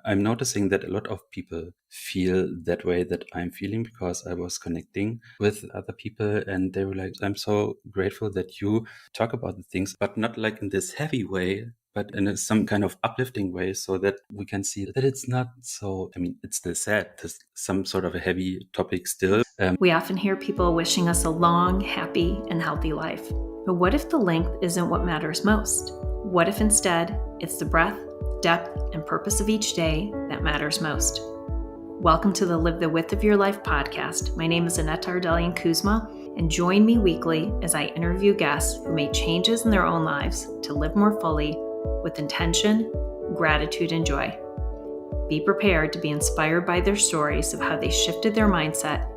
I'm noticing that a lot of people feel that way that I'm feeling because I was connecting with other people and they were like, I'm so grateful that you talk about the things, but not like in this heavy way, but in some kind of uplifting way so that we can see that it's not so, it's still sad. There's some sort of a heavy topic still. We often hear people wishing us a long, happy, and healthy life. But what if the length isn't what matters most? What if instead it's the breadth, depth, and purpose of each day that matters most? Welcome to the Live the Width of Your Life podcast. My name is Annette Ardelian Kuzma, and join me weekly as I interview guests who made changes in their own lives to live more fully with intention, gratitude, and joy. Be prepared to be inspired by their stories of how they shifted their mindset,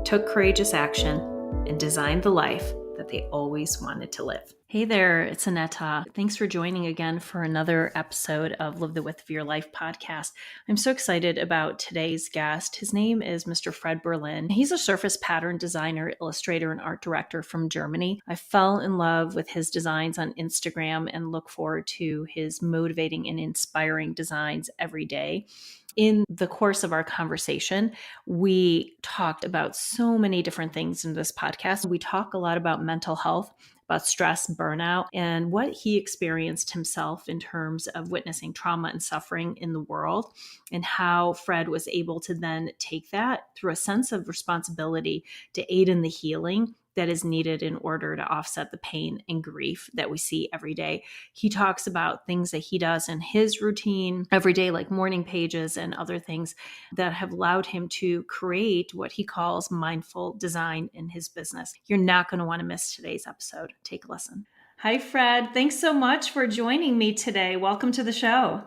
took courageous action, and designed the life that they always wanted to live. Hey there, it's Annette. Thanks for joining again for another episode of Live the Width of Your Life podcast. I'm so excited about today's guest. His name is Mr. Fred Berlin. He's a surface pattern designer, illustrator, and art director from Germany. I fell in love with his designs on Instagram and look forward to his motivating and inspiring designs every day. In the course of our conversation, we talked about so many different things in this podcast. We talk a lot about mental health, about stress, burnout, and what he experienced himself in terms of witnessing trauma and suffering in the world, and how Fred was able to then take that through a sense of responsibility to aid in the healing that is needed in order to offset the pain and grief that we see every day. He talks about things that he does in his routine every day, like morning pages and other things that have allowed him to create what he calls mindful design in his business. You're not going to want to miss today's episode. Take a listen. Hi, Fred. Thanks so much for joining me today. Welcome to the show.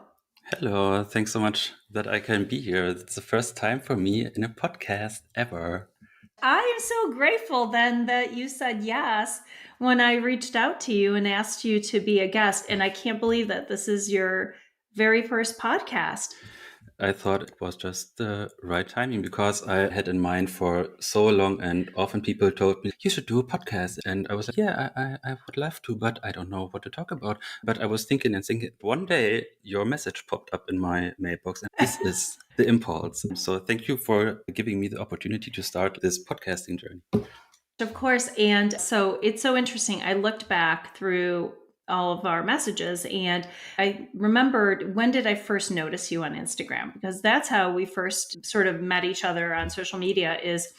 Hello, thanks so much that I can be here. It's the first time for me in a podcast ever. I am so grateful then that you said yes when I reached out to you and asked you to be a guest. And I can't believe that this is your very first podcast. I thought it was just the right timing because I had in mind for so long, and often people told me, you should do a podcast. And I was like, yeah, I would love to, but I don't know what to talk about. But I was thinking and thinking, one day your message popped up in my mailbox, and this is the impulse. So thank you for giving me the opportunity to start this podcasting journey. Of course. And so it's so interesting. I looked back through all of our messages and I remembered, when did I first notice you on Instagram? Because that's how we first sort of met each other on social media. Is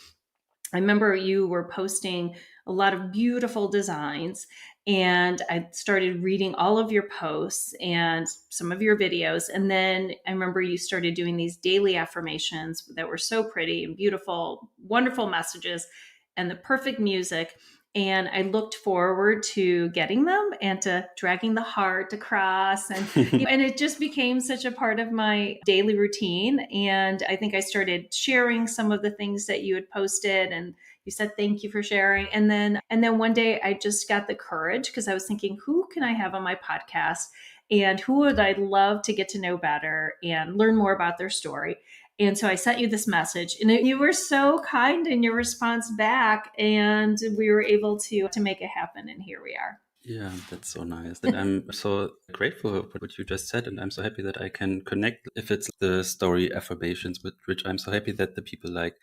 I remember you were posting a lot of beautiful designs, and I started reading all of your posts and some of your videos. And then I remember you started doing these daily affirmations that were so pretty and beautiful, wonderful messages and the perfect music. And I looked forward to getting them and to dragging the heart across. And, and it just became such a part of my daily routine. And I think I started sharing some of the things that you had posted, and you said, thank you for sharing. And then one day I just got the courage, because I was thinking, who can I have on my podcast? And who would I love to get to know better and learn more about their story? And so I sent you this message, and you were so kind in your response back, and we were able to make it happen. And here we are. Yeah, that's so nice. And I'm so grateful for what you just said. And I'm so happy that I can connect, if it's the story affirmations, with which I'm so happy that the people like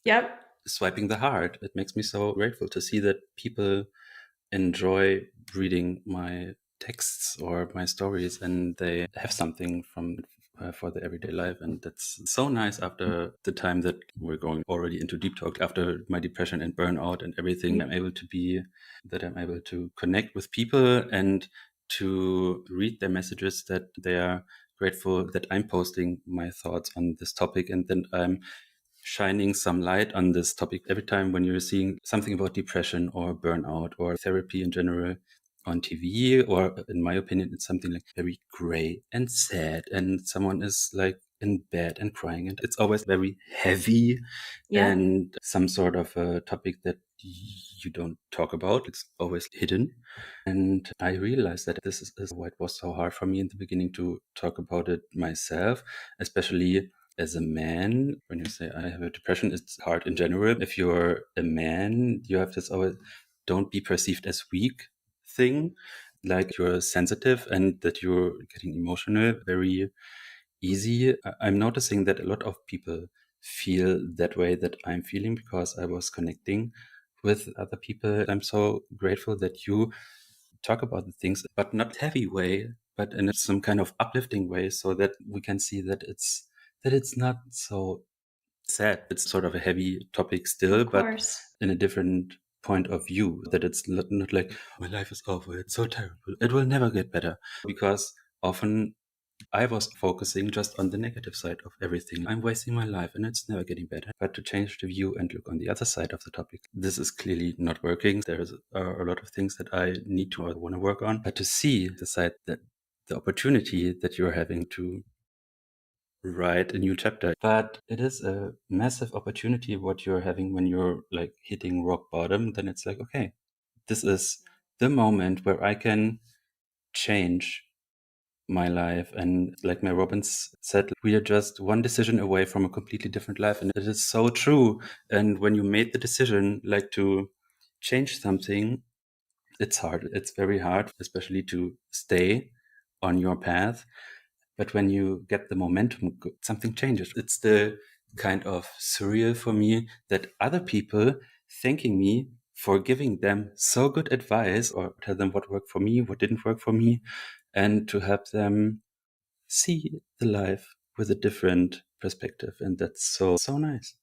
Yep. swiping the heart. It makes me so grateful to see that people enjoy reading my texts or my stories and they have something from for their everyday life. And that's so nice after the time that we're going already into deep talk, after my depression and burnout and everything. I'm able to connect with people and to read their messages, that they are grateful that I'm posting my thoughts on this topic, and then I'm shining some light on this topic. Every time when you're seeing something about depression or burnout or therapy in general on TV, or in my opinion, it's something like very gray and sad, and someone is like in bed and crying, and it's always very heavy. Yeah. And some sort of a topic that you don't talk about. It's always hidden. And I realized that this is why it was so hard for me in the beginning to talk about it myself, especially as a man. When you say I have a depression, it's hard in general. If you're a man, you have this always don't be perceived as weak thing, like you're sensitive and that you're getting emotional very easy. I'm noticing that a lot of people feel that way that I'm feeling because I was connecting with other people. I'm so grateful that you talk about the things, but not heavy way, but in some kind of uplifting way, so that we can see that it's not so sad. It's sort of a heavy topic still, Of but course. in a different point of view. That it's not like my life is over. It's so terrible. It will never get better, because often I was focusing just on the negative side of everything. I'm wasting my life and it's never getting better. But to change the view and look on the other side of the topic, this is clearly not working. There's a lot of things that I need to or want to work on. But to see the side that the opportunity that you're having to write a new chapter. But it is a massive opportunity what you're having when you're like hitting rock bottom. Then it's like, okay, this is the moment where I can change my life. And like Mel Robbins said, we are just one decision away from a completely different life. And it is so true. And when you made the decision, like to change something, it's hard. It's very hard, especially to stay on your path. But when you get the momentum, something changes. It's the kind of surreal for me that other people thanking me for giving them so good advice or tell them what worked for me, what didn't work for me, and to help them see the life with a different perspective. And that's so nice.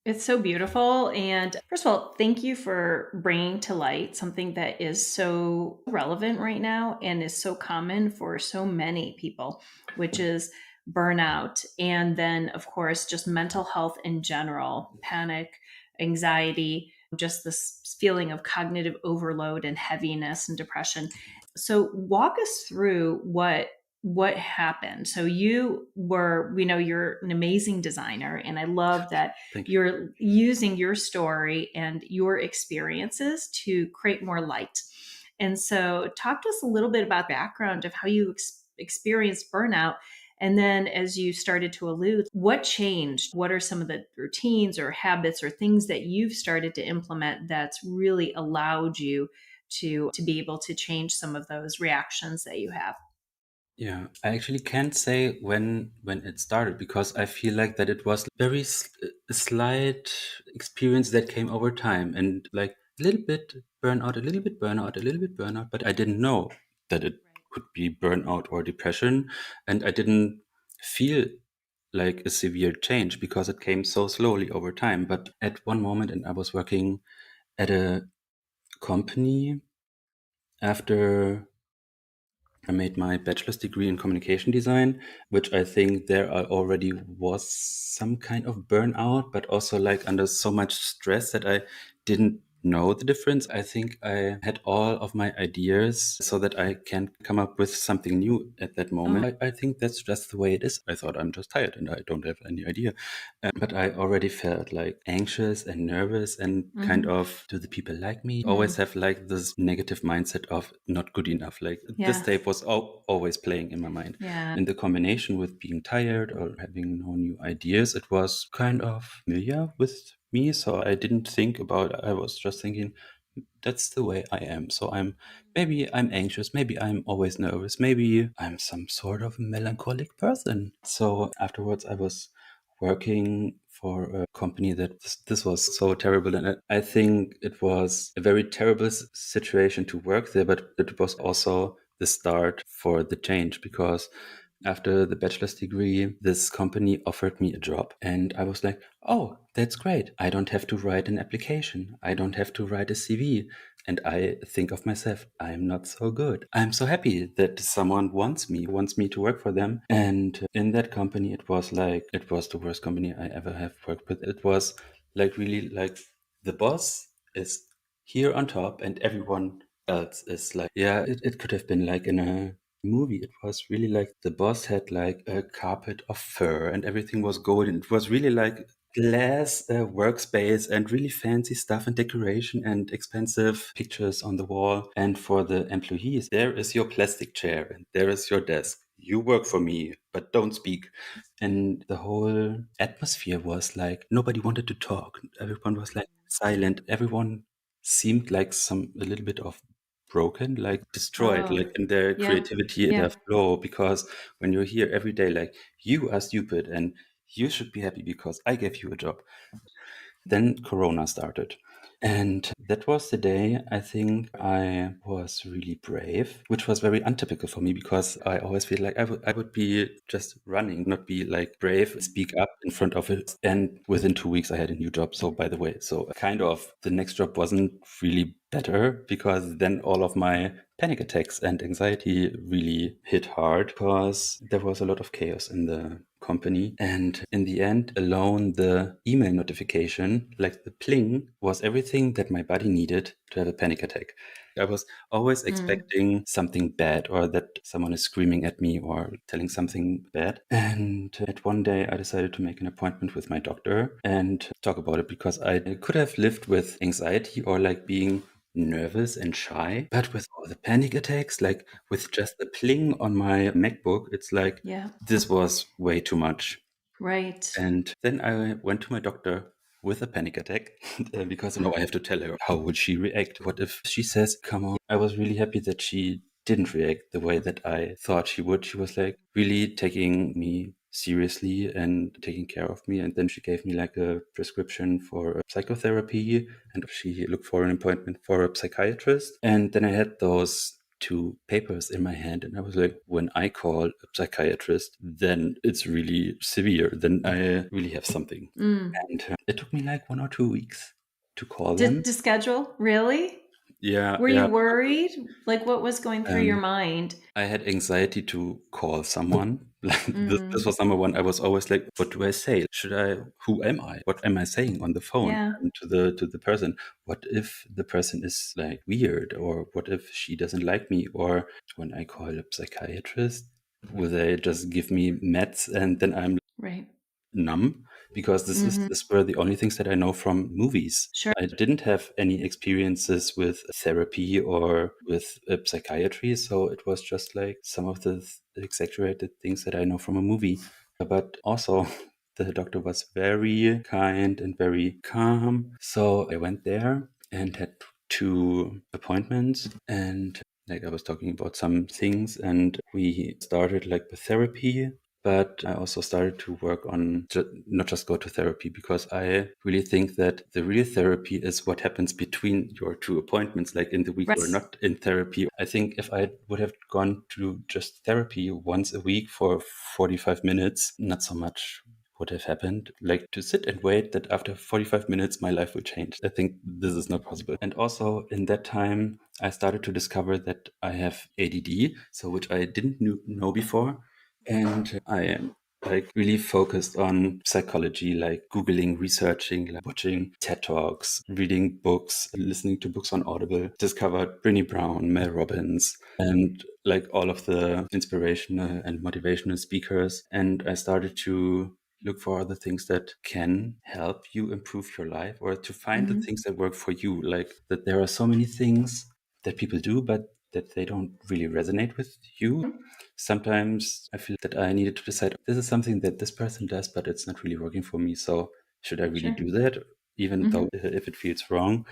It's so beautiful. And first of all, thank you for bringing to light something that is so relevant right now and is so common for so many people, which is burnout. And then, of course, just mental health in general, panic, anxiety, just this feeling of cognitive overload and heaviness and depression. So walk us through what happened. So we know you're an amazing designer, and I love that Thank you. you're using your story and your experiences to create more light. And so talk to us a little bit about the background of how you experienced burnout. And then, as you started to allude, what changed? What are some of the routines or habits or things that you've started to implement that's really allowed you to be able to change some of those reactions that you have? Yeah, I actually can't say when it started, because I feel like that it was very a slight experience that came over time, and like a little bit burnout, a little bit burnout, a little bit burnout, but I didn't know that it could be burnout or depression, and I didn't feel like a severe change because it came so slowly over time. But at one moment, and I was working at a company after I made my bachelor's degree in communication design, which I think there already was some kind of burnout, but also like under so much stress that I didn't know the difference. I think I had all of my ideas so that I can come up with something new at that moment. I think that's just the way it is. I thought I'm just tired and I don't have any idea. But I already felt like anxious and nervous and kind Mhm. of, do the people like me? Always Mm. have like this negative mindset of not good enough. Like this Yeah. tape was always playing in my mind. Yeah. In the combination with being tired or having no new ideas, it was kind of familiar with me. So I didn't think about, I was just thinking, that's the way I am. So maybe I'm anxious, maybe I'm always nervous, maybe I'm some sort of melancholic person. So afterwards, I was working for a company that this was so terrible. And I think it was a very terrible situation to work there, but it was also the start for the change, because after the bachelor's degree, this company offered me a job. And I was like, oh, that's great. I don't have to write an application. I don't have to write a CV. And I think of myself, I'm not so good. I'm so happy that someone wants me to work for them. And in that company, it was the worst company I ever have worked with. It was like really like the boss is here on top and everyone else is like, yeah, it could have been like in a movie. It was really like the boss had like a carpet of fur and everything was golden. It was really like glass workspace and really fancy stuff and decoration and expensive pictures on the wall. And for the employees, there is your plastic chair and there is your desk. You work for me, but don't speak. And the whole atmosphere was like nobody wanted to talk. Everyone was like silent. Everyone seemed like a little bit of broken, like destroyed, Oh, like in their yeah. creativity, in their Yeah. flow, because when you hear every day, like, you are stupid and you should be happy because I gave you a job. Then Corona started. And that was the day I think I was really brave, which was very untypical for me because I always feel like I would be just running, not be like brave, speak up in front of it. And within 2 weeks, I had a new job. So, by the way, so kind of the next job wasn't really better because then all of my panic attacks and anxiety really hit hard because there was a lot of chaos in the company. And in the end, alone the email notification, like the pling, was everything that my body needed to have a panic attack. I was always Mm. expecting something bad or that someone is screaming at me or telling something bad. And at one day, I decided to make an appointment with my doctor and talk about it because I could have lived with anxiety or like being nervous and shy, but with all the panic attacks, like with just the pling on my MacBook, it's like Yeah. this was way too much. Right. And then I went to my doctor with a panic attack because I have to tell her how would she react. What if she says, "Come on"? I was really happy that she didn't react the way that I thought she would. She was like really taking me seriously and taking care of me. And then she gave me like a prescription for psychotherapy and she looked for an appointment for a psychiatrist. And then I had those two papers in my hand and I was like, when I call a psychiatrist, then it's really severe. Then I really have something. Mm. And it took me like 1 or 2 weeks to call them. To schedule? Really? Yeah, Were yeah. you worried? Like, what was going through your Um, mind? I had anxiety to call someone. Like this Mm. was number one. I was always like, what do I say? Should I? Who am I? What am I saying on the phone Yeah. and to the person? What if the person is like weird, or what if she doesn't like me? Or when I call a psychiatrist, will they just give me meds and then I'm Right. numb? Because Mhm. this were the only things that I know from movies. Sure. I didn't have any experiences with therapy or with psychiatry, so it was just like some of the exaggerated things that I know from a movie. But also, the doctor was very kind and very calm. So I went there and had two appointments and like I was talking about some things and we started like the therapy, but I also started to work on not just go to therapy because I really think that the real therapy is what happens between your two appointments, like in the week you're Right. not in therapy. I think if I would have gone to just therapy once a week for 45 minutes, not so much would have happened. Like to sit and wait that after 45 minutes my life will change. I think this is not possible. And also in that time, I started to discover that I have ADD, so which I didn't know before. And I am like really focused on psychology, like Googling, researching, like watching TED Talks, reading books, listening to books on Audible, discovered Brené Brown, Mel Robbins, and like all of the inspirational and motivational speakers. And I started to look for other things that can help you improve your life or to find the Mhm. things that work for you. Like that there are so many things that people do, but that they don't really resonate with you. Sometimes I feel that I needed to decide this is something that this person does, but it's not really working for me. So should I really Sure. do that, even though Mhm. if it feels wrong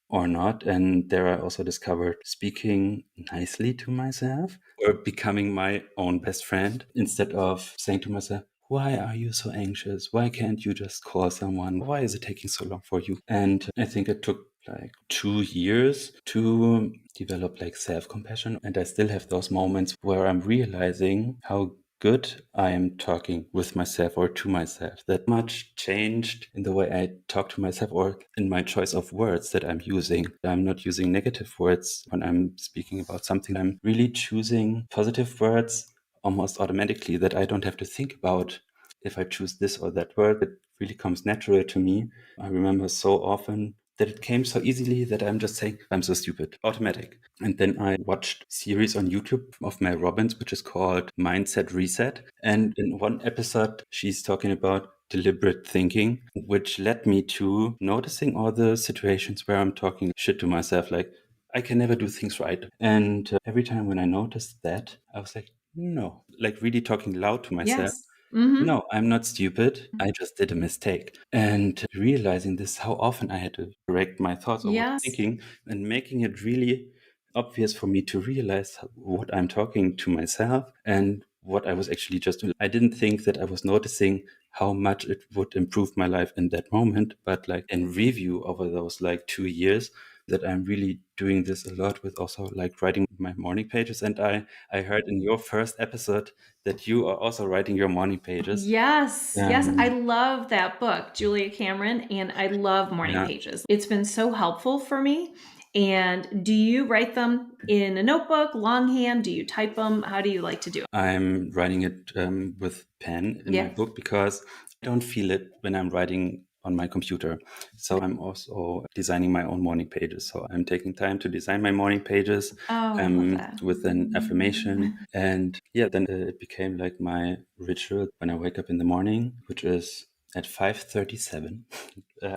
or not? And there I also discovered speaking nicely to myself or becoming my own best friend instead of saying to myself, why are you so anxious? Why can't you just call someone? Why is it taking so long for you? And I think it took like 2 years to develop like self compassion. And I still have those moments where I'm realizing how good I am talking with myself or to myself. That much changed in the way I talk to myself or in my choice of words that I'm using. I'm not using negative words when I'm speaking about something. I'm really choosing positive words almost automatically that I don't have to think about if I choose this or that word. It really comes natural to me. I remember so often that it came so easily that I'm just saying, I'm so stupid, automatic. And then I watched series on YouTube of Mel Robbins, which is called Mindset Reset. And in one episode, she's talking about deliberate thinking, which led me to noticing all the situations where I'm talking shit to myself, like, I can never do things right. And every time when I noticed that, I was like, no, like really talking loud to myself. Yes. Mhm. No, I'm not stupid. I just did a mistake. And realizing this, how often I had to correct my thoughts or was Yes. thinking and making it really obvious for me to realize what I'm talking to myself and what I was actually just doing. I didn't think that I was noticing how much it would improve my life in that moment, but like in review over those like 2 years, that I'm really doing this a lot with also like writing my morning pages. And I heard in your first episode that you are also writing your morning pages. Yes, yes. I Um, love that book, Julia Cameron, and I love morning yeah, pages. It's been so helpful for me. And do you write them in a notebook, longhand? Do you type them? How do you like to do it? I'm writing it with pen in my Yeah. book because I don't feel it when I'm writing on my computer. So I'm also designing my own morning pages. So I'm taking time to design my morning pages Oh, I love that. with an affirmation. And yeah, then it became like my ritual when I wake up in the morning, which is at 5:37.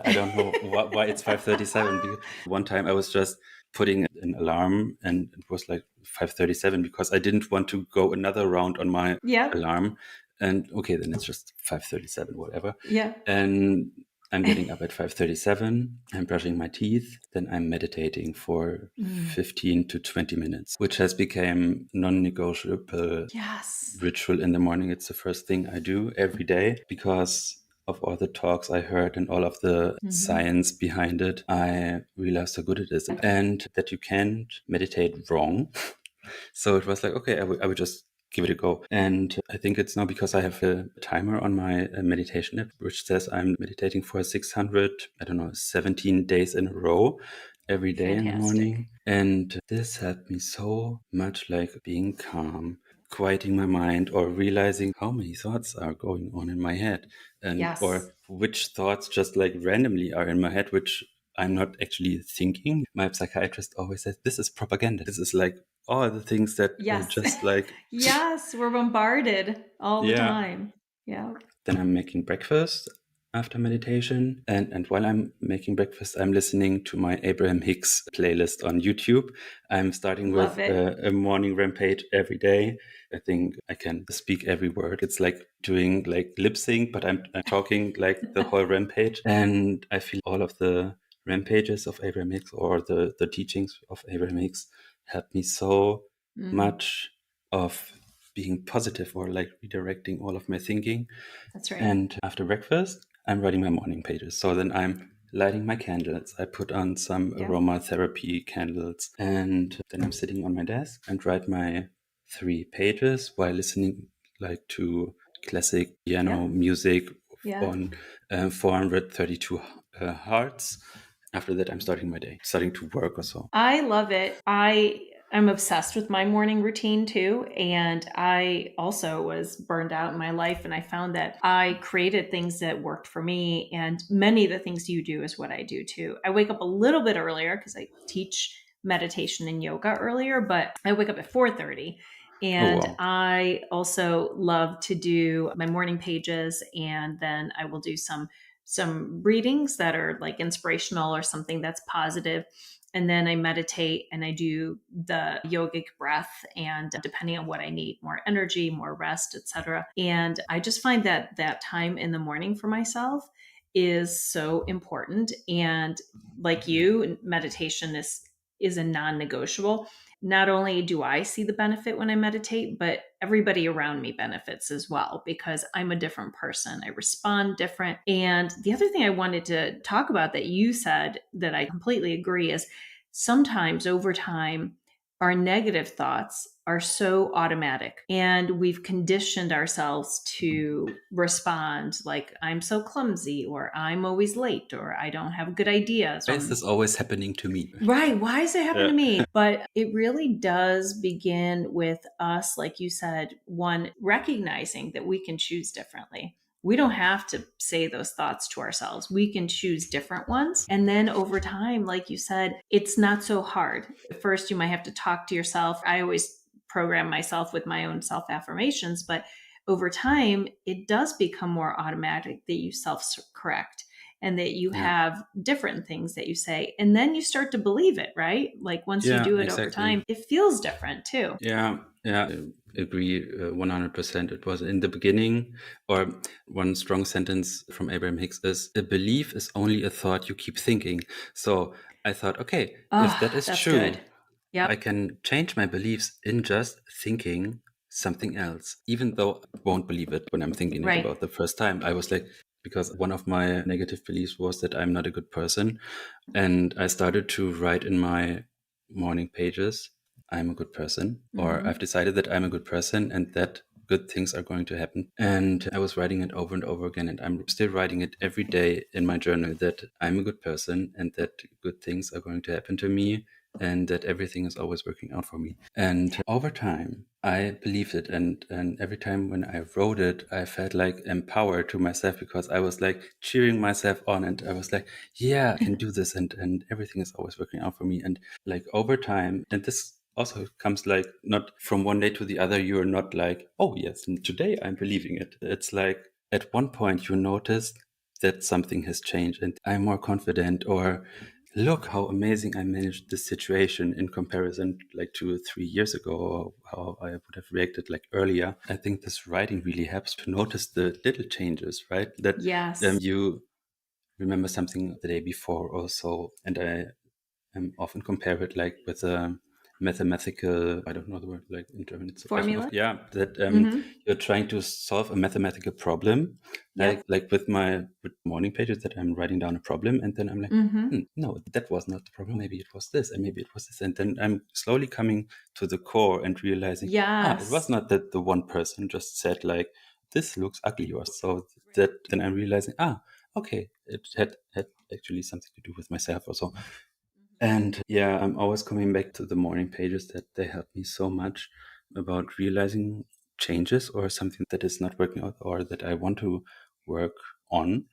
I don't know why it's 5:37. Because one time I was just putting an alarm and it was like 5:37 because I didn't want to go another round on my Yep. alarm. And okay, then it's just 5:37, whatever. Yeah. And I'm getting up at 5:37. I'm brushing my teeth. Then I'm meditating for Mm. 15 to 20 minutes, which has become non-negotiable Yes. ritual in the morning. It's the first thing I do every day because of all the talks I heard and all of the Mhm. science behind it. I realized how good it is and that you can't meditate wrong. So it was like, okay, I would just give it a go. And I think it's now because I have a timer on my meditation app, which says I'm meditating for 600, I don't know, 17 days in a row every day in the Fantastic. morning. And this helped me so much, like being calm, quieting my mind, or realizing how many thoughts are going on in my head, and Yes. or which thoughts just like randomly are in my head, which I'm not actually thinking. My psychiatrist always says this is propaganda. This is like all the things that Yes. just like Yes, we're bombarded all the yeah. time. Yeah. Then I'm making breakfast after meditation. And while I'm making breakfast, I'm listening to my Abraham Hicks playlist on YouTube. I'm starting Love with it. a morning rampage every day. I think I can speak every word. It's like doing like lip sync, but I'm talking like the whole rampage. And I feel all of the rampages of Abraham Hicks or the teachings of Abraham Hicks helped me so Mm, much of being positive or like redirecting all of my thinking. that's right. And after breakfast, I'm writing my morning pages. So then I'm lighting my candles. I put on some Yeah. aromatherapy candles. And then I'm sitting on my desk and write my 3 pages while listening like to classic piano Yeah. music Yeah. on 432 hertz. After that, I'm starting my day, starting to work or so. I love it. I'm obsessed with my morning routine too. And I also was burned out in my life. And I found that I created things that worked for me. And many of the things you do is what I do too. I wake up a little bit earlier because I teach meditation and yoga earlier, but I wake up at 4:30. Oh, And wow. I also love to do my morning pages, and then I will do some readings that are like inspirational or something that's positive, and then I meditate and I do the yogic breath, and depending on what I need, more energy, more rest, etc. And I just find that that time in the morning for myself is so important. And like you, meditation is a non-negotiable. Not only do I see the benefit when I meditate, but everybody around me benefits as well because I'm a different person. I respond different. And the other thing I wanted to talk about that you said that I completely agree is sometimes over time, our negative thoughts are so automatic and we've conditioned ourselves to respond like I'm so clumsy or I'm always late or I don't have good ideas Why or is this always happening to me? right. Why does it happen Yeah. to me? But it really does begin with us, like you said, one, recognizing that we can choose differently. We don't have to say those thoughts to ourselves. We can choose different ones. And then over time, like you said, it's not so hard. At first, you might have to talk to yourself. I always program myself with my own self affirmations, but over time, it does become more automatic that you self correct and that you Yeah. have different things that you say. And then you start to believe it, right? Like once you Yeah, do it over exactly. time, it feels different too. Yeah, yeah, I agree 100%. It was in the beginning, or one strong sentence from Abraham Hicks is a belief is only a thought you keep thinking. So I thought, okay, if that Oh, is that's true, good. Yep. I can change my beliefs in just thinking something else, even though I won't believe it when I'm thinking it Right. about the first time. I was like, because one of my negative beliefs was that I'm not a good person. And I started to write in my morning pages, I'm a good person, or I've Mm-hmm. decided that I'm a good person and that good things are going to happen. And I was writing it over and over again. And I'm still writing it every day in my journal that I'm a good person and that good things are going to happen to me and that everything is always working out for me. And over time, I believed it. And every time when I wrote it, I felt like empowered to myself because I was like cheering myself on and I was like, yeah, I can do this. And everything is always working out for me. And like over time, and this also comes like not from one day to the other, you're not like, oh, yes, and today I'm believing it. It's like at one point you notice that something has changed and I'm more confident or look how amazing I managed this situation in comparison like 2 or 3 years ago or how I would have reacted like earlier. I think this writing really helps to notice the little changes, right? That Yes. you remember something the day before or so. And I often compare it like with a mathematical, I don't know the word, like in German, it's equation of, Formula. yeah, that Mm-hmm. you're trying to solve a mathematical problem, Yep. like with morning pages that I'm writing down a problem and then I'm like, Mm-hmm. no, that was not the problem. Maybe it was this and maybe it was this. And then I'm slowly coming to the core and realizing, it was Yes. not that the one person just said like, this looks ugly or so that then I'm realizing, okay, it had actually something to do with myself or so. And yeah, I'm always coming back to the morning pages that they help me so much about realizing changes or something that is not working out or that I want to work on.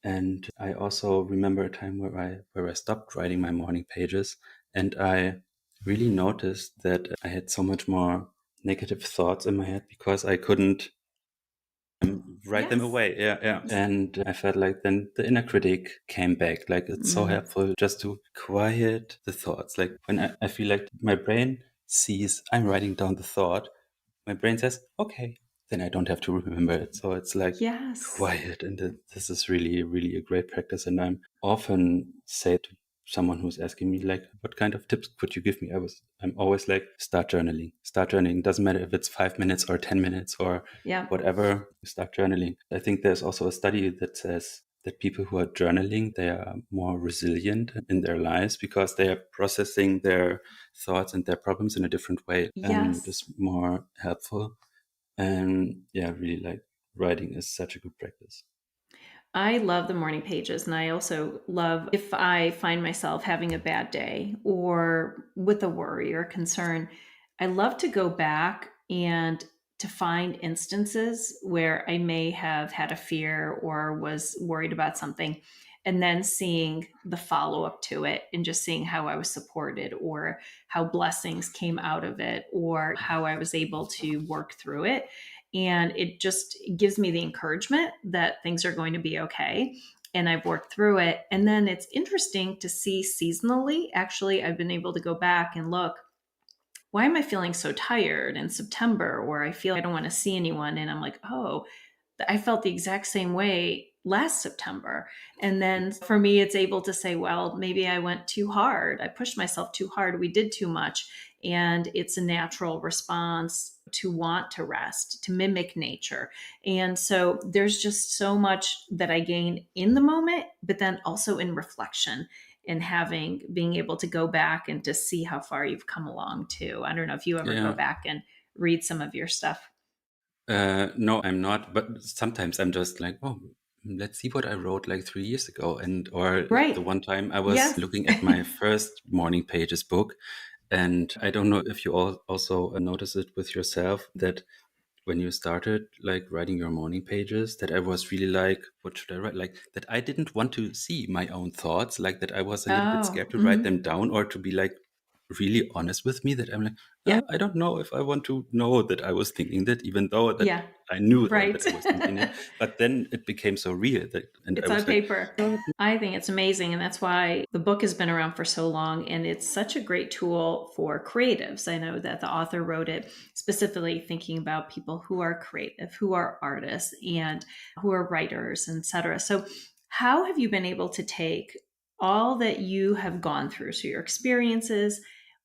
And I also remember a time where I stopped writing my morning pages and I really noticed that I had so much more negative thoughts in my head because I couldn't write them Yes. away. Yeah, yeah. And I felt like then the inner critic came back. Like it's so Mm. helpful just to quiet the thoughts. Like when I feel like my brain sees I'm writing down the thought, my brain says, okay, then I don't have to remember it. So it's like Yes. quiet. And this is really, really a great practice. And I'm often say to someone who's asking me like, what kind of tips could you give me? I'm always like, start journaling. Start journaling. Doesn't matter if it's 5 minutes or 10 minutes or Yep. whatever, start journaling. I think there's also a study that says that people who are journaling, they are more resilient in their lives because they are processing their thoughts and their problems in a different way. And it Yes. is more helpful. And yeah, really like writing is such a good practice. I love the morning pages. And I also love if I find myself having a bad day or with a worry or concern, I love to go back and to find instances where I may have had a fear or was worried about something, and then seeing the follow up to it and just seeing how I was supported or how blessings came out of it or how I was able to work through it. And it just gives me the encouragement that things are going to be okay. And I've worked through it. And then it's interesting to see seasonally. Actually, I've been able to go back and look, why am I feeling so tired in September? Or I feel I don't want to see anyone. And I'm like, oh, I felt the exact same way last September. And then for me, it's able to say, well, maybe I went too hard. I pushed myself too hard. We did too much. And it's a natural response to want to rest, to mimic nature. And so there's just so much that I gain in the moment, but then also in reflection and being able to go back and to see how far you've come along too. I don't know if you ever go Yeah. back and read some of your stuff. No, I'm not. But sometimes I'm just like, oh, let's see what I wrote like 3 years ago. And or the Right. one time I was Yes. looking at my first morning pages book, and I don't know if you all also notice it with yourself that when you started like writing your morning pages, that I was really like, what should I write? Like that I didn't want to see my own thoughts, like that I was a little bit Oh, scared to write mhm. them down or to be like really honest with me that I'm like, Yeah. I don't know if I want to know that I was thinking that, even though that Yeah. I knew all Right. that I was thinking it. But then it became so real that, and I It's on was like, paper. I think it's amazing. And that's why the book has been around for so long. And it's such a great tool for creatives. I know that the author wrote it specifically thinking about people who are creative, who are artists, and who are writers, etc. So, how have you been able to take all that you have gone through? So, your experiences,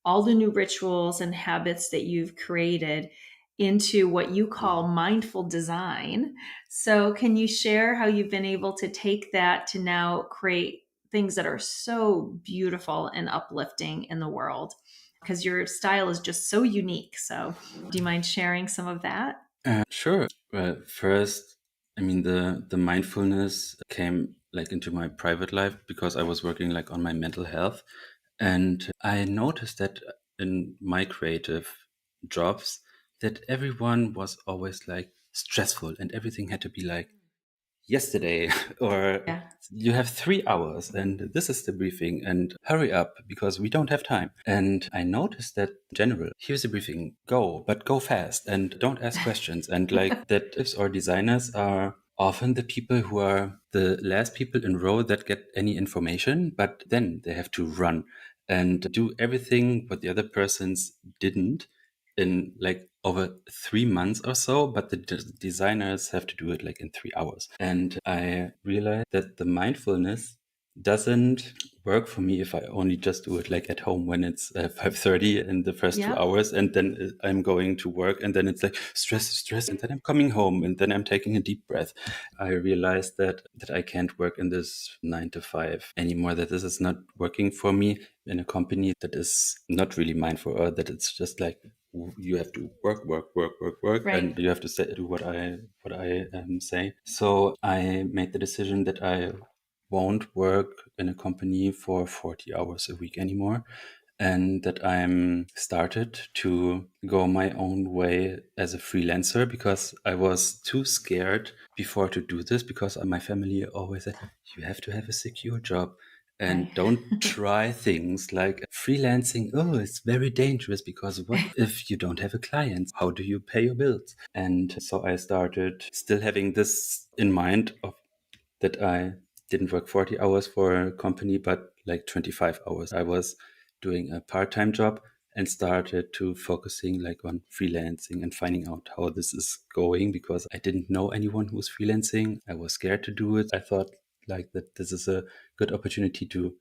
all the new rituals and habits that you've created into what you call mindful design. So, can you share how you've been able to take that to now create things that are so beautiful and uplifting in the world? Because your style is just so unique. So, do you mind sharing some of that? Sure. Well, first, I mean, the mindfulness came like into my private life because I was working like on my mental health, and I noticed that in my creative jobs that everyone was always like stressful and everything had to be like yesterday or Yeah. you have 3 hours and this is the briefing and hurry up because we don't have time. And I noticed that in general, here's the briefing, go, but go fast and don't ask questions. And like that tips or designers are often the people who are the last people in row that get any information, but then they have to run and do everything what the other persons didn't in like over 3 months or so, but the designers have to do it like in 3 hours. And I realized that the mindfulness doesn't work for me if I only just do it like at home when it's 5:30 in the first two Yep. hours, and then I'm going to work, and then it's like stress, and then I'm coming home, and then I'm taking a deep breath. I realized that I can't work in this 9 to 5 anymore. That this is not working for me in a company that is not really mindful, or that it's just like you have to work, Right. and you have to do what I say. So I made the decision that I won't work in a company for 40 hours a week anymore, and that I'm started to go my own way as a freelancer because I was too scared before to do this because my family always said you have to have a secure job Right. and don't try things like freelancing. Oh, it's very dangerous because what if you don't have a client? How do you pay your bills? And so I started still having this in mind of that I didn't work 40 hours for a company, but like 25 hours. I was doing a part-time job and started to focusing like on freelancing and finding out how this is going because I didn't know anyone who was freelancing. I was scared to do it. I thought like that this is a good opportunity to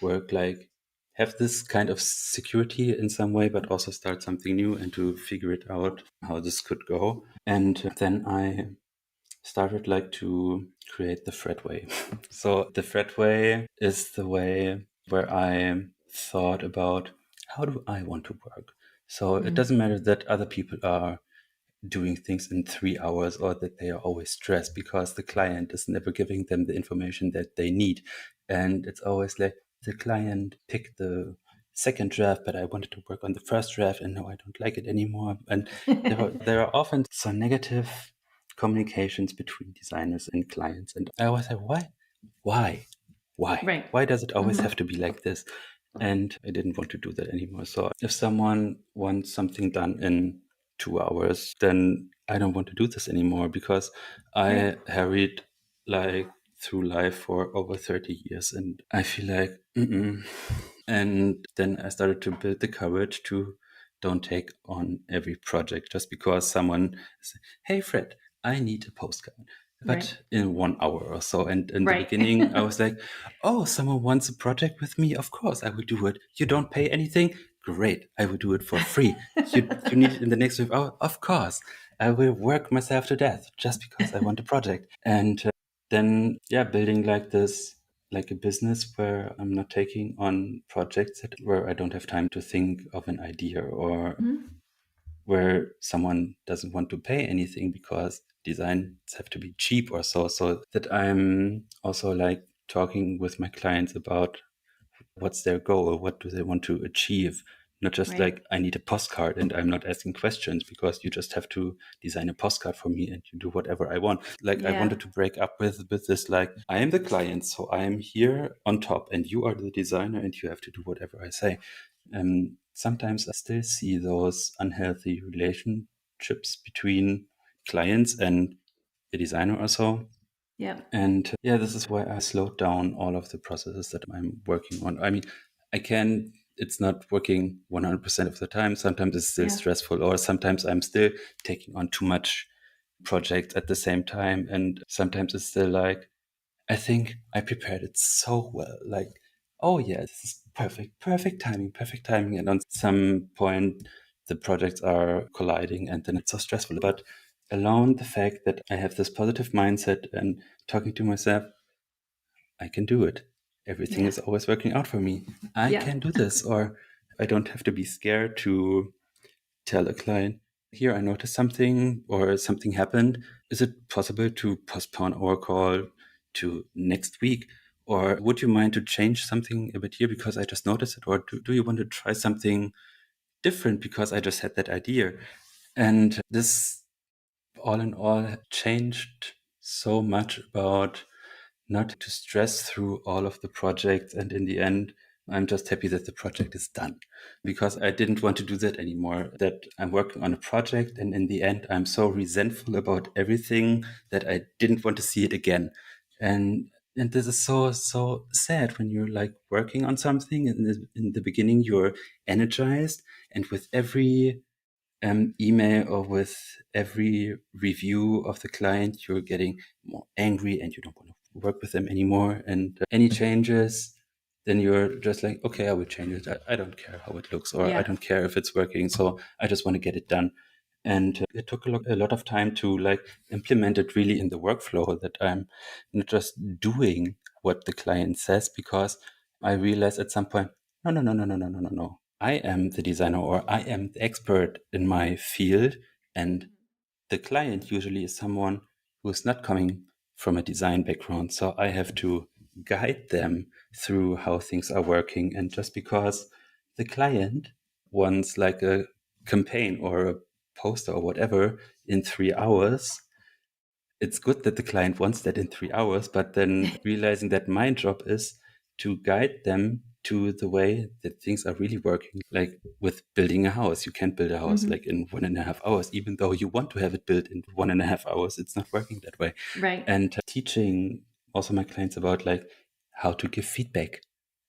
work like have this kind of security in some way, but also start something new and to figure it out how this could go. And then I started like to create the Fredway. So the Fredway is the way where I thought about how do I want to work. So it doesn't matter that other people are doing things in 3 hours or that they are always stressed because the client is never giving them the information that they need. And it's always like the client picked the second draft, but I wanted to work on the first draft and now I don't like it anymore. And there are often some negative communications between designers and clients. And I always say, why? Why? Why? Right. Why does it always have to be like this? And I didn't want to do that anymore. So if someone wants something done in 2 hours, then I don't want to do this anymore because I Right. harried like through life for over 30 years and I feel like, mm-mm. And then I started to build the courage to don't take on every project just because someone says, hey, Fred, I need a postcard. Right. But in 1 hour or so. And in the Right. beginning, I was like, oh, someone wants a project with me. Of course, I will do it. You don't pay anything? Great. I will do it for free. You need it in the next 5 hours? Of course. I will work myself to death just because I want a project. And then, yeah, building like this, like a business where I'm not taking on projects where I don't have time to think of an idea or Mhm. where someone doesn't want to pay anything because designs have to be cheap or so. So that I'm also like talking with my clients about what's their goal, what do they want to achieve. Not just Right. like I need a postcard and I'm not asking questions because you just have to design a postcard for me and you do whatever I want. Like I Yeah. wanted to break up with this like I am the client, so I am here on top and you are the designer and you have to do whatever I say. Sometimes I still see those unhealthy relationships between clients and the designer or so. Yeah. And yeah, this is why I slowed down all of the processes that I'm working on. I mean, it's not working 100% of the time. Sometimes it's still Yeah. stressful, or sometimes I'm still taking on too much projects at the same time. And sometimes it's still like, I think I prepared it so well. Like, oh yeah, this is perfect timing, perfect timing. And on some point, the projects are colliding and then it's so stressful. But alone the fact that I have this positive mindset and talking to myself, I can do it. Everything Yeah. is always working out for me. I Yeah. can do this, or I don't have to be scared to tell a client, here, I noticed something or something happened. Is it possible to postpone our call to next week? Or would you mind to change something a bit here because I just noticed it? Or do you want to try something different because I just had that idea? And this, all in all, changed so much about not to stress through all of the projects. And in the end, I'm just happy that the project is done because I didn't want to do that anymore. That I'm working on a project and in the end, I'm so resentful about everything that I didn't want to see it again. And this is so sad when you're like working on something and in the beginning you're energized, and with every email or with every review of the client, you're getting more angry and you don't want to work with them anymore. And any changes, then you're just like, okay, I will change it. I don't care how it looks, or I Yeah. don't care if it's working. So I just want to get it done. And it took a lot of time to like implement it really in the workflow, that I'm not just doing what the client says, because I realized at some point, no. I am the designer, or I am the expert in my field. And the client usually is someone who is not coming from a design background. So I have to guide them through how things are working. And just because the client wants like a campaign or a poster or whatever in 3 hours, it's good that the client wants that in 3 hours, but then realizing that my job is to guide them to the way that things are really working. Like with building a house, you can't build a house Hmm. like in 1.5 hours, even though you want to have it built in 1.5 hours. It's not working that way. Right. And teaching also my clients about like how to give feedback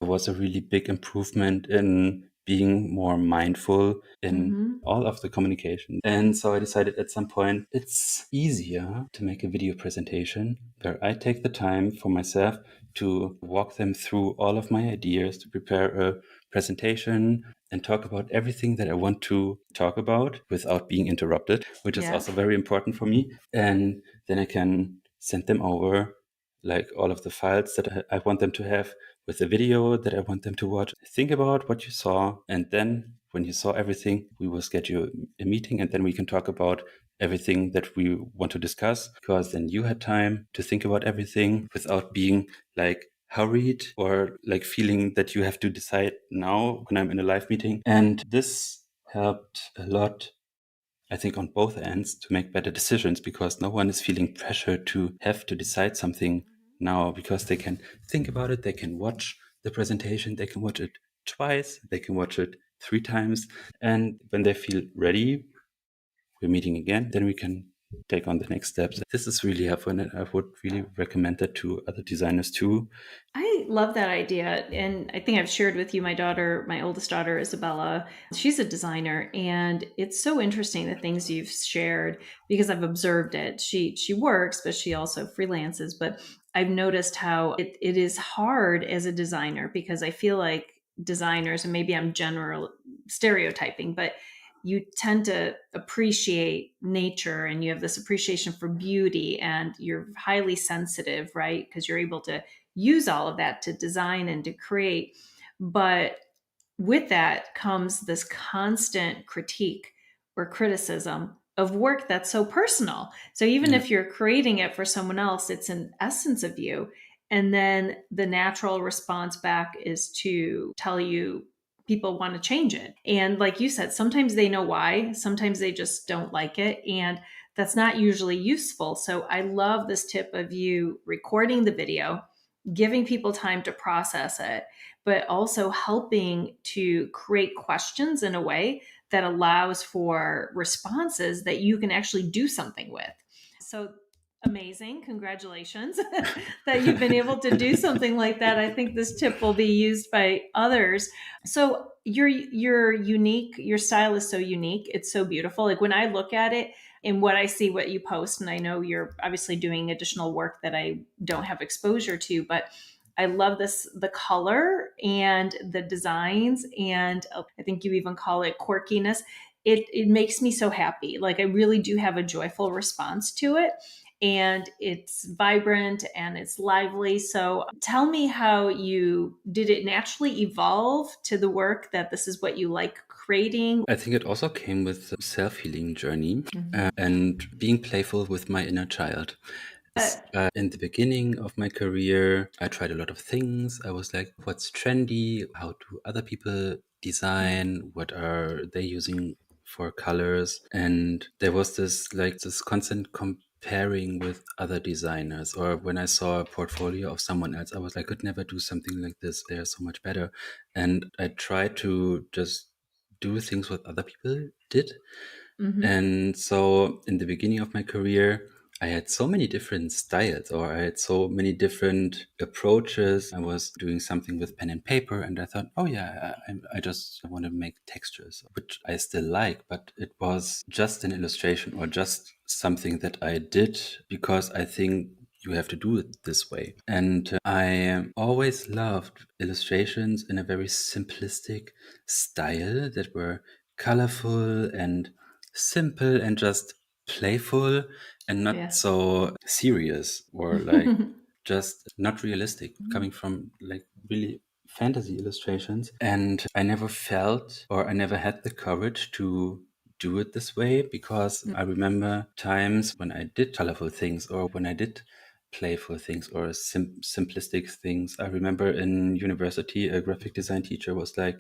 was a really big improvement in being more mindful in Hmm. all of the communication. And so I decided at some point it's easier to make a video presentation where I take the time for myself to walk them through all of my ideas, to prepare a presentation and talk about everything that I want to talk about without being interrupted, which is Yeah. also very important for me. And then I can send them over like all of the files that I want them to have with the video that I want them to watch. Think about what you saw. And then when you saw everything, we will schedule a meeting and then we can talk about everything that we want to discuss, because then you had time to think about everything without being like hurried or like feeling that you have to decide now when I'm in a live meeting. And this helped a lot, I think, on both ends to make better decisions, because no one is feeling pressure to have to decide something now, because they can think about it, they can watch the presentation, they can watch it twice, they can watch it 3 times. And when they feel ready, we're meeting again, then we can take on the next steps. This is really helpful, and I would really recommend that to other designers too. I love that idea. And I think I've shared with you my daughter, my oldest daughter, Isabella. She's a designer. And it's so interesting the things you've shared because I've observed it. She works, but she also freelances. But I've noticed how it is hard as a designer because I feel like designers, and maybe I'm general stereotyping, but you tend to appreciate nature and you have this appreciation for beauty and you're highly sensitive, right? Because you're able to use all of that to design and to create. But with that comes this constant critique or criticism of work that's so personal. So even Yeah. if you're creating it for someone else, it's an essence of you. And then the natural response back is to tell you people want to change it. And like you said, sometimes they know why, sometimes they just don't like it. And that's not usually useful. So I love this tip of you recording the video, giving people time to process it, but also helping to create questions in a way that allows for responses that you can actually do something with. So amazing. Congratulations that you've been able to do something like that. I think this tip will be used by others. So you're unique. Your style is so unique. It's so beautiful. Like when I look at it and what I see, what you post, and I know you're obviously doing additional work that I don't have exposure to, but I love this, the color and the designs, and I think you even call it quirkiness. It makes me so happy. Like I really do have a joyful response to it, and it's vibrant and it's lively. So tell me how you did it naturally evolve to the work that this is what you like creating? I think it also came with a self-healing journey Mhm. and being playful with my inner child. In the beginning of my career, I tried a lot of things. I was like, what's trendy? How do other people Yeah. design? What are they using for colors? And there was this constant comparing with other designers. Or when I saw a portfolio of someone else, I was like, I could never do something like this. They're so much better. And I tried to just do things what other people did. Hmm. And so in the beginning of my career, I had so many different styles, or I had so many different approaches. I was doing something with pen and paper, and I thought, oh yeah, I just want to make textures, which I still like, but it was just an illustration or just something that I did because I think you have to do it this way. And I always loved illustrations in a very simplistic style that were colorful and simple and just playful and not Yeah. so serious or like just not realistic, coming from like really fantasy illustrations. And I never felt or I never had the courage to do it this way because I remember times when I did colorful things or when I did playful things or simplistic things. I remember in university, a graphic design teacher was like,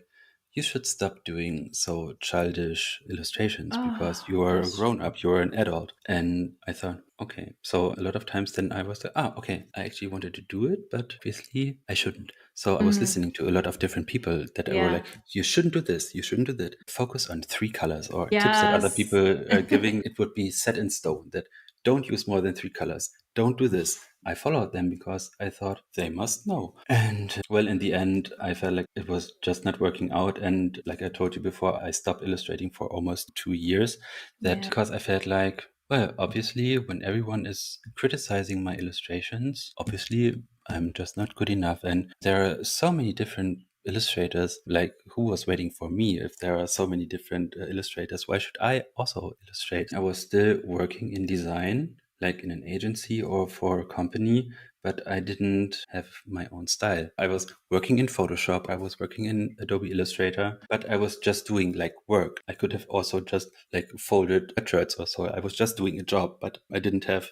you should stop doing so childish illustrations because Oh, you are a that's grown true. up, you're an adult. And I thought, okay. So a lot of times then I was like, okay, I actually wanted to do it, but obviously I shouldn't. So I was Mm, listening to a lot of different people that were yeah. like, you shouldn't do this, you shouldn't do that. Focus on three colors or tips that other Yes. people are giving. It would be set in stone that don't use more than three colors. Don't do this. I followed them because I thought they must know. And well, in the end, I felt like it was just not working out. And like I told you before, I stopped illustrating for almost 2 years. That Yeah. because I felt like, well, obviously, when everyone is criticizing my illustrations, obviously I'm just not good enough. And there are so many different illustrators, like who was waiting for me? If there are so many different illustrators, why should I also illustrate? I was still working in design, like in an agency or for a company, but I didn't have my own style. I was working in Photoshop, I was working in Adobe Illustrator, but I was just doing like work. I could have also just like folded shirts or so. I was just doing a job, but I didn't have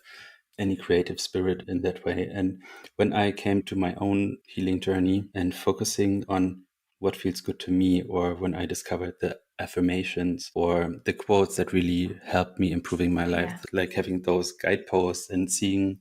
any creative spirit in that way. And when I came to my own healing journey and focusing on what feels good to me, or when I discovered the affirmations or the quotes that really helped me improving my life, Yeah. like having those guideposts and seeing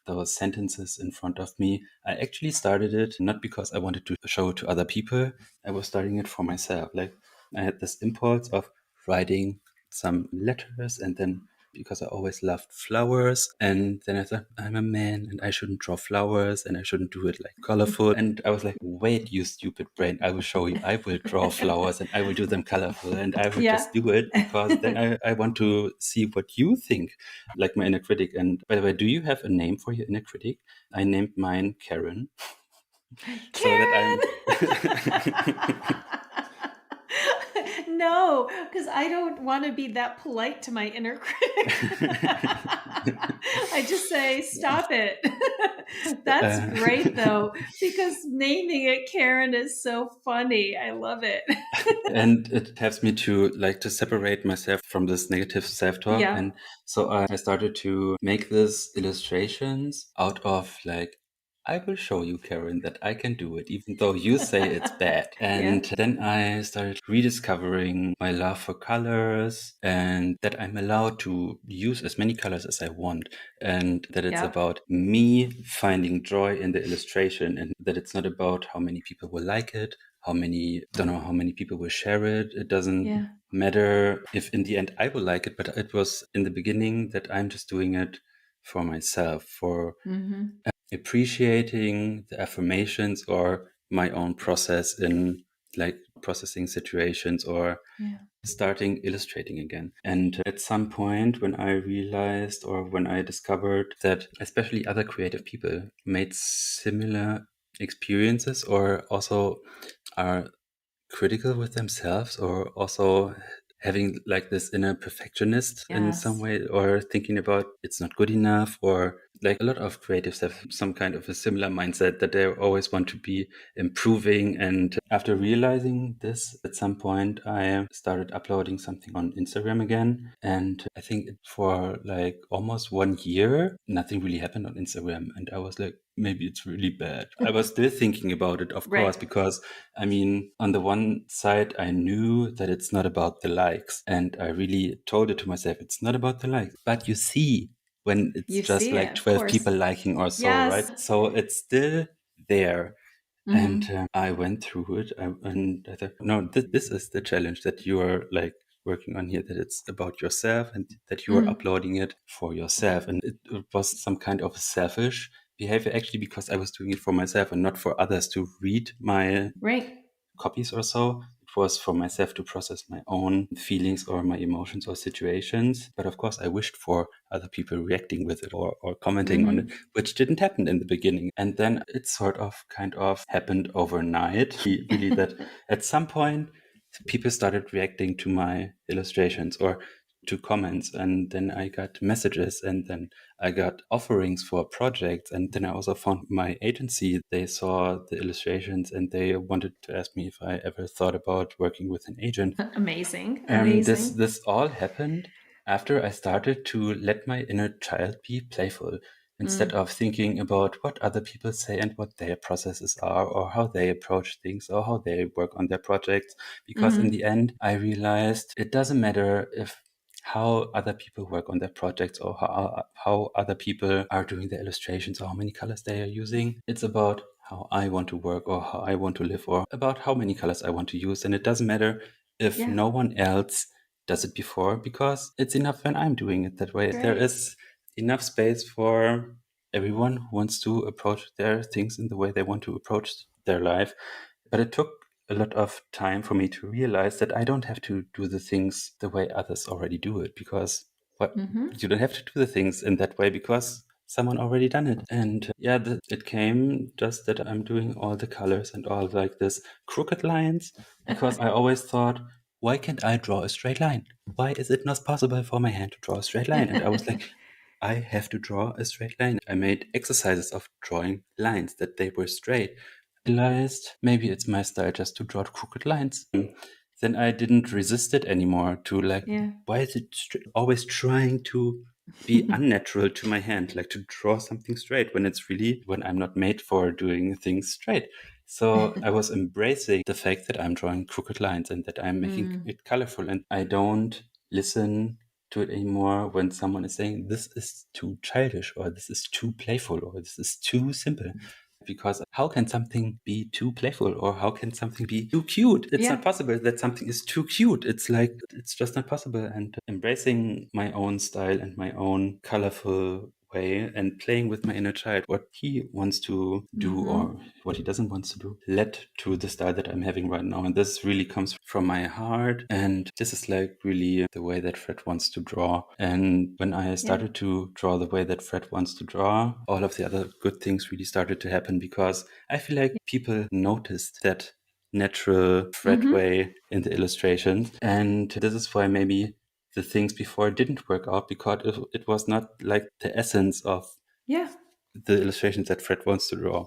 those sentences in front of me. I actually started it not because I wanted to show it to other people. I was starting it for myself. Like I had this impulse of writing some letters and then because I always loved flowers. And then I thought, I'm a man and I shouldn't draw flowers and I shouldn't do it like colorful. And I was like, wait, you stupid brain, I will show you. I will draw flowers and I will do them colorful and I will Yeah. just do it because then I want to see what you think, like my inner critic. And by the way, do you have a name for your inner critic? I named mine Karen so that Karen! I'm. No, because I don't want to be that polite to my inner critic. I just say, stop it. That's uh, great, though, because naming it Karen is so funny. I love it. and it helps me to like to separate myself from this negative self-talk. Yeah. And so I started to make these illustrations out of like, I will show you, Karen, that I can do it, even though you say it's bad. Yeah. And then I started rediscovering my love for colors and that I'm allowed to use as many colors as I want. And that it's Yeah. about me finding joy in the illustration and that it's not about how many people will like it, don't know how many people will share it. It doesn't Yeah. matter if in the end I will like it, but it was in the beginning that I'm just doing it for myself, for Hmm. appreciating the affirmations or my own process in like processing situations or Yeah. starting illustrating again. And at some point when I realized or when I discovered that especially other creative people made similar experiences or also are critical with themselves, or also having like this inner perfectionist in some Yes. way, or thinking about it's not good enough, or like a lot of creatives have some kind of a similar mindset that they always want to be improving. And after realizing this, at some point I started uploading something on Instagram again, and I think for like almost 1 year nothing really happened on Instagram, and I was like, maybe it's really bad. I was still thinking about it, of course, Right. because I mean, on the one side, I knew that it's not about the likes. And I really told it to myself, it's not about the likes. But you see, when it's You just see like it, of 12 course. people liking or so, right? Yes. So it's still there. And Hmm. I went through it, and I thought, no, this is the challenge that you are like working on here, that it's about yourself and that you are Hmm. uploading it for yourself. And it was some kind of selfish behavior, actually, because I was doing it for myself and not for others to read my Right. copies or so. It was for myself to process my own feelings or my emotions or situations. But of course, I wished for other people reacting with it, or commenting on it, Hmm. which didn't happen in the beginning. And then it sort of kind of happened overnight. Really, that at some point, people started reacting to my illustrations or to comments, and then I got messages, and then I got offerings for projects, and then I also found my agency. They saw the illustrations and they wanted to ask me if I ever thought about working with an agent. Amazing. And this Amazing. this all happened after I started to let my inner child be playful, instead Mm. of thinking about what other people say and what their processes are, or how they approach things, or how they work on their projects. Because in the Hmm. end, I realized it doesn't matter if how other people work on their projects, or how other people are doing their illustrations, or how many colors they are using. It's about how I want to work, or how I want to live, or about how many colors I want to use. And it doesn't matter if Yeah. no one else does it before, because it's enough when I'm doing it that way. There Right. is enough space for everyone who wants to approach their things in the way they want to approach their life. But it took a lot of time for me to realize that I don't have to do the things the way others already do it, because what Hmm. you don't have to do the things in that way because someone already done it. And yeah, it came just that I'm doing all the colors and all like this crooked lines, because I always thought, why can't I draw a straight line? Why is it not possible for my hand to draw a straight line? And I was like, I have to draw a straight line. I made exercises of drawing lines that they were straight. Realized maybe it's my style just to draw crooked lines. Then I didn't resist it anymore, to like, Yeah. why is it always trying to be unnatural to my hand, like to draw something straight when it's really, when I'm not made for doing things straight. So I was embracing the fact that I'm drawing crooked lines and that I'm making Mm. it colorful, and I don't listen to it anymore when someone is saying this is too childish, or this is too playful, or this is too simple. Because how can something be too playful, or how can something be too cute? It's not Yeah. possible that something is too cute. It's like, it's just not possible. And embracing my own style and my own colorful way, and playing with my inner child, what he wants to do or Hmm. what he doesn't want to do, led to the style that I'm having right now. And this really comes from my heart. And this is like really the way that Fred wants to draw. And when I Yeah. started to draw the way that Fred wants to draw, all of the other good things really started to happen, because I feel like people noticed that natural Fred Hmm. way in the illustrations. And this is why maybe the things before didn't work out, because it was not like the essence of Yeah. the illustrations that Fred wants to draw.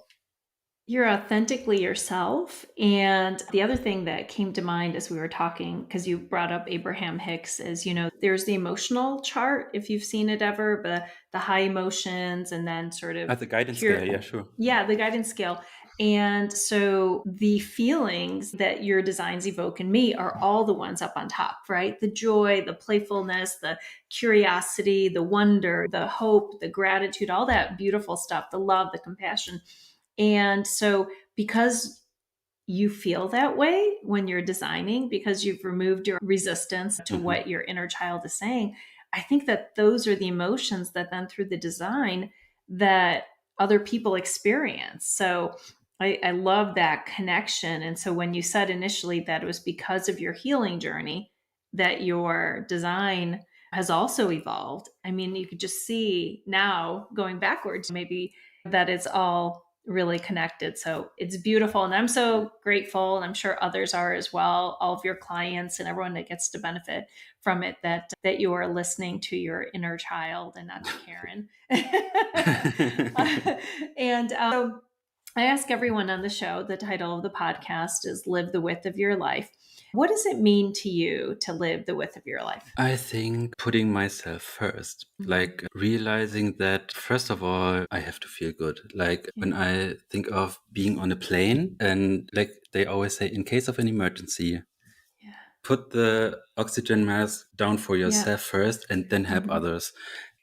You're authentically yourself. And the other thing that came to mind as we were talking, because you brought up Abraham Hicks, is, there's the emotional chart, if you've seen it ever, but the high emotions and then sort of At the guidance scale, pure, yeah, sure. yeah, the guidance scale. And so the feelings that your designs evoke in me are all the ones up on top, right? The joy, the playfulness, the curiosity, the wonder, the hope, the gratitude, all that beautiful stuff, the love, the compassion. And so, because you feel that way when you're designing, because you've removed your resistance to Hmm. what your inner child is saying, I think that those are the emotions that then through the design that other people experience. So I love that connection. And so when you said initially that it was because of your healing journey that your design has also evolved, I mean, you could just see now going backwards, maybe that it's all really connected. So it's beautiful. And I'm so grateful, and I'm sure others are as well, all of your clients and everyone that gets to benefit from it, that you are listening to your inner child and not to Karen. And so I ask everyone on the show, the title of the podcast is Live the Width of Your Life. What does it mean to you to live the width of your life? I think putting myself first, like realizing that first of all, I have to feel good. Like when I think of being on a plane, and like they always say, in case of an emergency, Yeah. put the oxygen mask down for Yeah. yourself first and then help Mhm. others.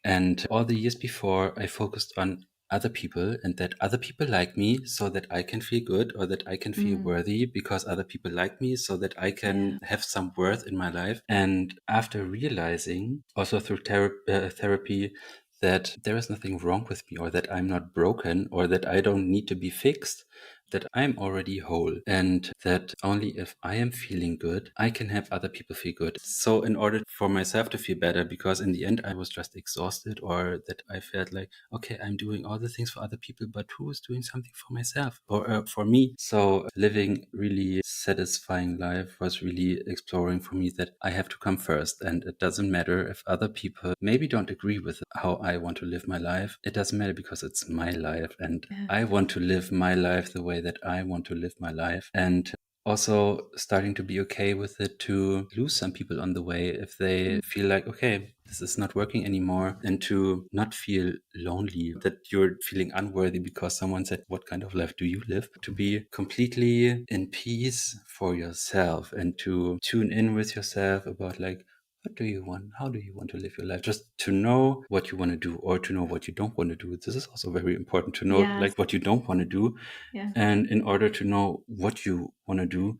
And all the years before, I focused on other people and that other people like me so that I can feel good or that I can feel Mm. worthy because other people like me so that I Yeah. can have some worth in my life. And after realizing also through therapy that there is nothing wrong with me or that I'm not broken or that I don't need to be fixed, that I'm already whole and that only if I am feeling good, I can have other people feel good. So in order for myself to feel better, because in the end I was just exhausted or that I felt like, okay, I'm doing all the things for other people, but who is doing something for myself or for me? So living really satisfying life was really exploring for me that I have to come first. And it doesn't matter if other people maybe don't agree with how I want to live my life. It doesn't matter because it's my life and Yeah. I want to live my life the way that I want to live my life. And also starting to be okay with it to lose some people on the way if they feel like, okay, this is not working anymore, and to not feel lonely that you're feeling unworthy because someone said, what kind of life do you live? To be completely in peace for yourself and to tune in with yourself about like, what do you want? How do you want to live your life? Just to know what you want to do or to know what you don't want to do. This is also very important to know Yes. like what you don't want to do Yeah. and in order to know what you want to do.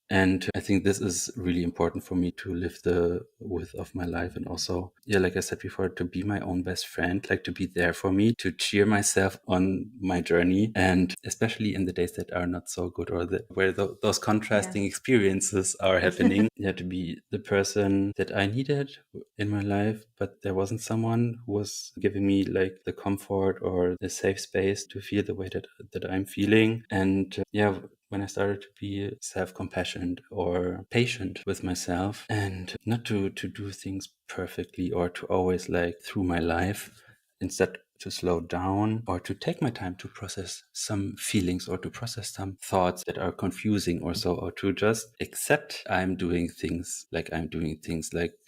And I think this is really important for me to live the width of my life. And also, yeah, like I said before, to be my own best friend, like to be there for me, to cheer myself on my journey. And especially in the days that are not so good or where those contrasting experiences are happening, yeah, to be the person that I needed in my life. But there wasn't someone who was giving me like the comfort or the safe space to feel the way that I'm feeling. And yeah, when I started to be self-compassionate or patient with myself and not to do things perfectly or to always like through my life, instead to slow down or to take my time to process some feelings or to process some thoughts that are confusing or so, or to just accept I'm doing things like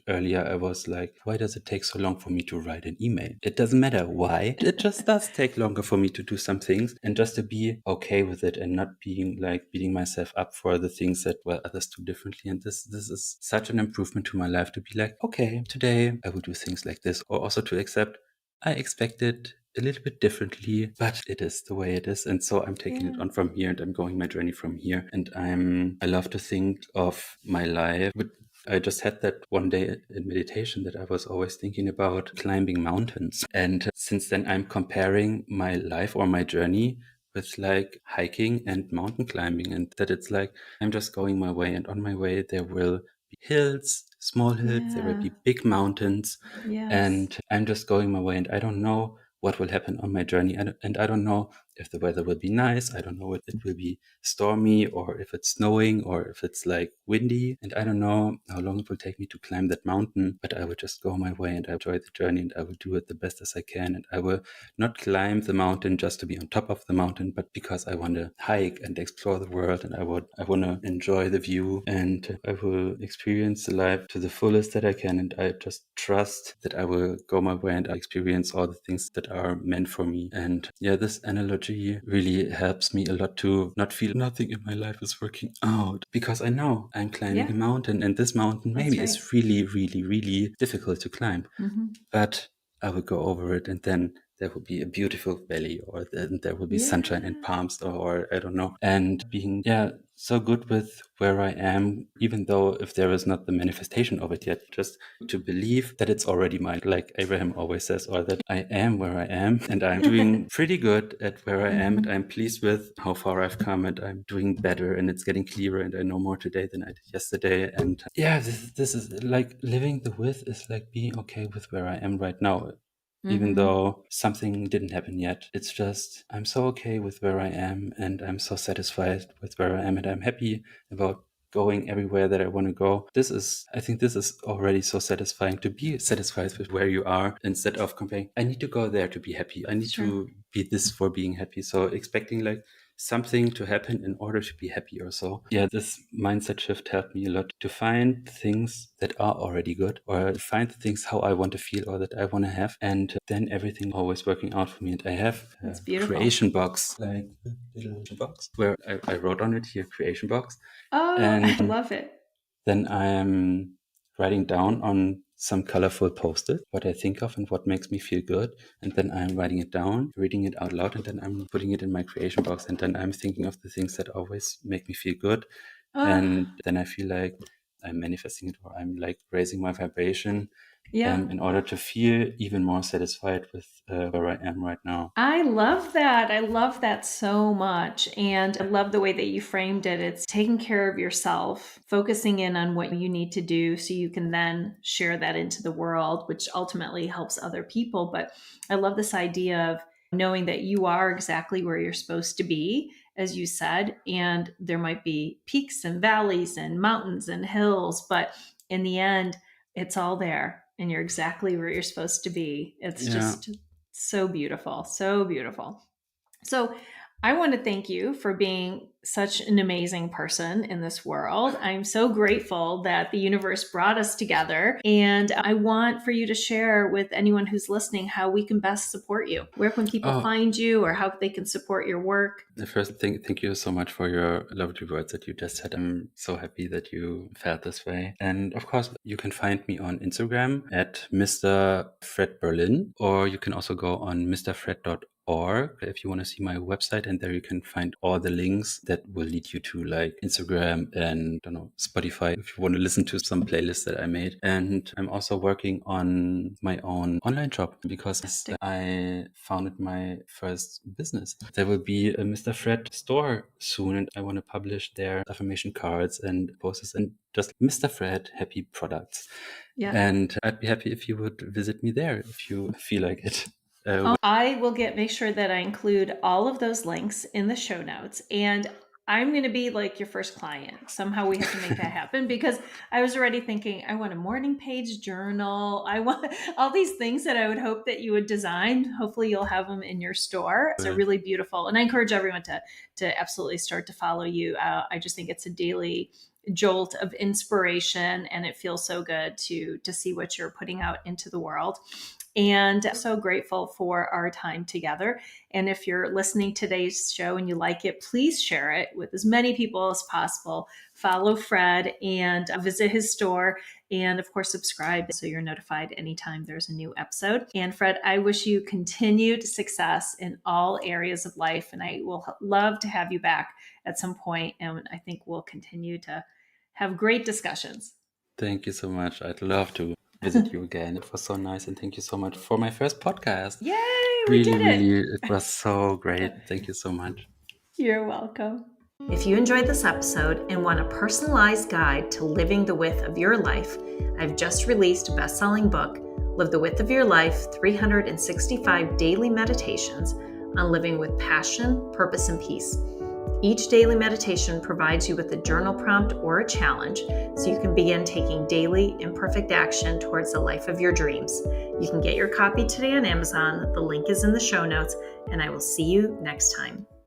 earlier I was like, why does it take so long for me to write an email? It doesn't matter why. It just does take longer for me to do some things, and just to be okay with it and not being like beating myself up for the things that well others do differently. And this is such an improvement to my life to be like, okay, today I will do things like this, or also to accept I expected a little bit differently, but it is the way it is. And so I'm taking it on from here and I'm going my journey from here. And I love to think of my life. But I just had that one day in meditation that I was always thinking about climbing mountains. And since then I'm comparing my life or my journey with like hiking and mountain climbing, and that it's like I'm just going my way, and on my way there will be hills, small hills, there will Yeah. be big mountains, Yes. and I'm just going my way, and I don't know what will happen on my journey, and I don't know if the weather will be nice. I don't know if it will be stormy or if it's snowing or if it's like windy, and I don't know how long it will take me to climb that mountain, but I will just go my way and I enjoy the journey and I will do it the best as I can, and I will not climb the mountain just to be on top of the mountain, but because I want to hike and explore the world, and I want to enjoy the view, and I will experience the life to the fullest that I can, and I just trust that I will go my way and I experience all the things that are meant for me. And yeah, this analogy really helps me a lot to not feel nothing in my life is working out, because I know I'm climbing a Yeah. mountain, and this mountain That's maybe right. is really, really, really difficult to climb, Hmm. but I will go over it, and then there will be a beautiful valley, or then there will be sunshine and Yeah. palms, or I don't know. And being, yeah, so good with where I am, even though if there is not the manifestation of it yet, just to believe that it's already mine, like Abraham always says, or that I am where I am, and I'm doing pretty good at where I am, and I'm pleased with how far I've come, and I'm doing better, and it's getting clearer, and I know more today than I did yesterday. And yeah, this is like living the with is like being okay with where I am right now. even though something didn't happen yet. It's just, I'm so okay with where I am, and I'm so satisfied with where I am, and I'm happy about going everywhere that I want to go. I think this is already so satisfying, to be satisfied with where you are, instead of comparing, I need to go there to be happy. I need to be this for being happy. So expecting like something to happen in order to be happy or so. Yeah, this mindset shift helped me a lot to find things that are already good, or find things how I want to feel or that I want to have. And then everything always working out for me. And I have a creation box, like a little box where I wrote on it here, creation box. Oh, and I love it. Then I'm writing down on some colorful post-it what I think of and what makes me feel good. And then I'm writing it down, reading it out loud, and then I'm putting it in my creation box. And then I'm thinking of the things that always make me feel good. And then I feel like I'm manifesting it, or I'm like raising my vibration in order to feel even more satisfied with where I am right now. I love that. I love that so much. And I love the way that you framed it. It's taking care of yourself, focusing in on what you need to do so you can then share that into the world, which ultimately helps other people. But I love this idea of knowing that you are exactly where you're supposed to be, as you said, and there might be peaks and valleys and mountains and hills, but in the end, it's all there and you're exactly where you're supposed to be. It's just so beautiful, so beautiful. So I want to thank you for being such an amazing person in this world. I'm so grateful that the universe brought us together. And I want for you to share with anyone who's listening how we can best support you. Where can people find you, or how they can support your work? The first thing, thank you so much for your lovely words that you just said. I'm so happy that you felt this way. And of course, you can find me on Instagram at Mr. Fred Berlin, or you can also go on mrfred.org if you want to see my website, and there you can find all the links that will lead you to like Instagram and I don't know, Spotify if you want to listen to some playlists that I made. And I'm also working on my own online shop because I founded my first business. There will be a Mr. Fred store soon, and I want to publish their affirmation cards and posters and just Mr. Fred happy products. And I'd be happy if you would visit me there if you feel like it. I will make sure that I include all of those links in the show notes, and I'm going to be like your first client. Somehow we have to make that happen, because I was already thinking, I want a morning page journal. I want all these things that I would hope that you would design. Hopefully you'll have them in your store. They're really beautiful. And I encourage everyone to absolutely start to follow you. I just think it's a daily jolt of inspiration, and it feels so good to see what you're putting out into the world. And I'm so grateful for our time together. And if you're listening to today's show and you like it, please share it with as many people as possible. Follow Fred and visit his store. And of course, subscribe so you're notified anytime there's a new episode. And Fred, I wish you continued success in all areas of life. And I will love to have you back at some point. And I think we'll continue to have great discussions. Thank you so much. I'd love to visit you again. It was so nice. And thank you so much for my first podcast. Yay! Really, it was so great. Thank you so much. You're welcome. If you enjoyed this episode and want a personalized guide to living the width of your life, I've just released a best-selling book, Live the Width of Your Life, 365 Daily Meditations on Living with Passion, Purpose, and Peace. Each daily meditation provides you with a journal prompt or a challenge so you can begin taking daily imperfect action towards the life of your dreams. You can get your copy today on Amazon. The link is in the show notes, and I will see you next time.